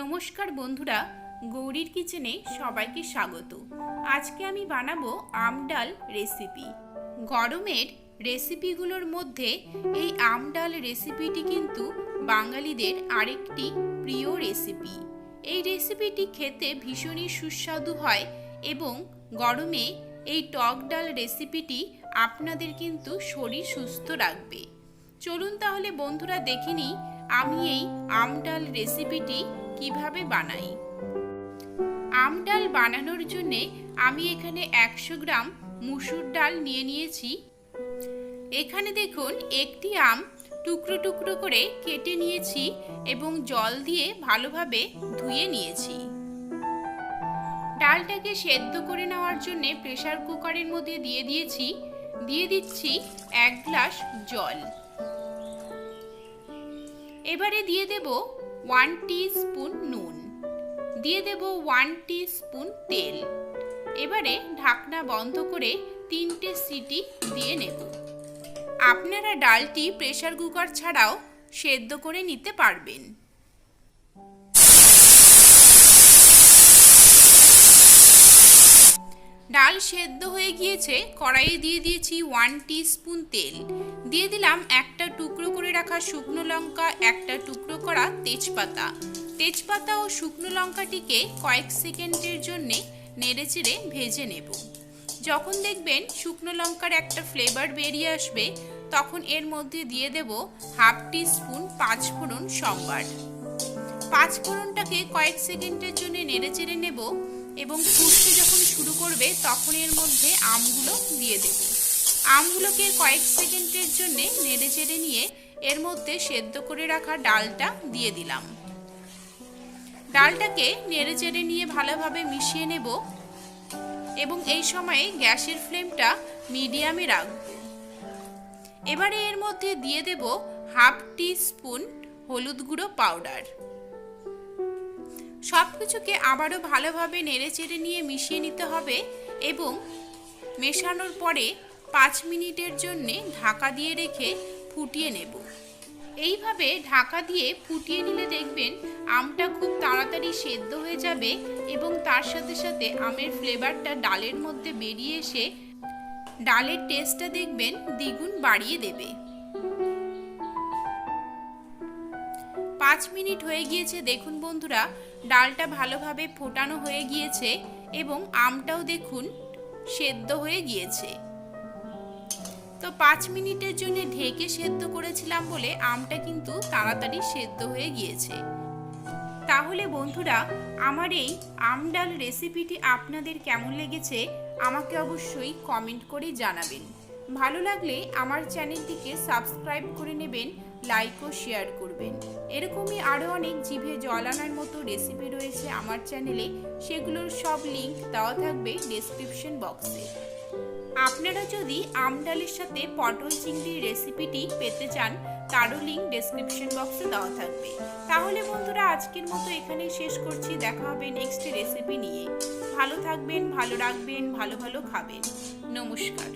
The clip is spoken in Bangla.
নমস্কার বন্ধুরা, গৌরীর কিচেনে সবাইকে স্বাগত। আজকে আমি বানাবো আম ডাল রেসিপি। গরমের রেসিপিগুলোর মধ্যে এই আম ডাল রেসিপিটি কিন্তু বাঙালিদের আরেকটি প্রিয় রেসিপি। এই রেসিপিটি খেতে ভীষণই সুস্বাদু হয় এবং গরমে এই টক ডাল রেসিপিটি আপনাদের কিন্তু শরীর সুস্থ রাখবে। চলুন তাহলে বন্ধুরা দেখে নিই আমি এই আম ডাল রেসিপিটি কিভাবে বানাই। আম ডাল বানানোর জন্য আমি এখানে 100 গ্রাম মুসুর ডাল নিয়েছি। এখানে দেখুন একটি আম টুকরো টুকরো করে কেটে নিয়েছি এবং জল দিয়ে ভালোভাবে ধুয়ে নিয়েছি। ডালটাকে সেদ্ধ করে নেওয়ার জন্য প্রেসার কুকারের মধ্যে দিয়ে দিচ্ছি 1 গ্লাস জল। এবারে দিয়ে দেব 1 টিস্পুন নুন, দিয়ে দেব 1 টিস্পুন তেল। এবারে ঢাকনা বন্ধ করে 3টে সিটি দিয়ে নেব। আপনারা ডালটি প্রেসার কুকার ছাড়াও সেদ্ধ করে নিতে পারবেন। ডাল সেদ্ধ হয়ে গিয়েছে। কড়াইয়ে দিয়ে দিয়েছি 1 টিস্পুন তেল, দিয়ে দিলাম একটা টুকরো করে রাখা শুকনো লঙ্কা, একটা টুকরো করা তেজপাতা ও শুকনো লঙ্কাটিকে কয়েক সেকেন্ডের জন্য নেড়েচেড়ে ভেজে নেব। যখন দেখবেন শুকনো লঙ্কার একটা ফ্লেভার বেরিয়ে আসবে, তখন এর মধ্যে দিয়ে দেব 1/2 টিস্পুন পাঁচফোড়ন সম্বার। পাঁচফোড়নটাকে কয়েক সেকেন্ডের জন্য নেড়েচেড়ে নেব এবং ফুটতে যখন শুরু করবে তখন এর মধ্যে আমগুলো দিয়ে দেব। আমগুলোকে কয়েক সেকেন্ডের জন্য নেড়েচেড়ে নিয়ে এর মধ্যে সেদ্ধ করে রাখা ডালটা দিয়ে দিলাম। ডালটাকে নেড়েচেড়ে নিয়ে ভালোভাবে মিশিয়ে নেব এবং এই সময়ে গ্যাসের ফ্লেমটা মিডিয়ামে রাখব। এবারে এর মধ্যে দিয়ে দেব 1/2 টিস্পুন হলুদ গুঁড়ো পাউডার। সব কিছুকে আবারও ভালোভাবে নেড়েচেড়ে নিয়ে মিশিয়ে নিতে হবে এবং মেশানোর পরে 5 মিনিটের জন্য ঢাকা দিয়ে রেখে ফুটিয়ে নেব। এইভাবে ঢাকা দিয়ে ফুটিয়ে নিলে দেখবেন আমটা খুব তাড়াতাড়ি সেদ্ধ হয়ে যাবে এবং তার সাথে সাথে আমের ফ্লেভারটা ডালের মধ্যে বেরিয়ে এসে ডালের টেস্টটা দেখবেন দ্বিগুণ বাড়িয়ে দেবে। 5 মিনিট হয়ে গিয়েছে। দেখুন বন্ধুরা, ডালটা ভালোভাবে ফোটানো হয়ে গিয়েছে এবং আমটাও দেখুন সেদ্ধ হয়ে গিয়েছে। তো 5 মিনিটের জন্য ঢেকে সেদ্ধ করেছিলাম বলে আমটা কিন্তু তাড়াতাড়ি সেদ্ধ হয়ে গিয়েছে। তাহলে বন্ধুরা, আমার এই আম ডাল রেসিপিটি আপনাদের কেমন লেগেছে আমাকে অবশ্যই কমেন্ট করে জানাবেন। ভালো লাগলে আমার চ্যানেলটিকে সাবস্ক্রাইব করে নেবেন, লাইক ও শেয়ার করবেন। এরকমই আরও অনেক জিভে জল আনার মতো রেসিপি রয়েছে আমার চ্যানেলে, সেগুলোর সব লিঙ্ক দেওয়া থাকবে ডেসক্রিপশন বক্সে। আপনারা যদি আম ডালের সাথে পটল চিংড়ির রেসিপিটি পেতে চান, তারও লিঙ্ক ডেসক্রিপশন বক্সে দেওয়া থাকবে। তাহলে বন্ধুরা, আজকের মতো এখানেই শেষ করছি। দেখা হবে নেক্সট রেসিপি নিয়ে। ভালো থাকবেন, ভালো রাখবেন, ভালো ভালো খাবেন। নমস্কার।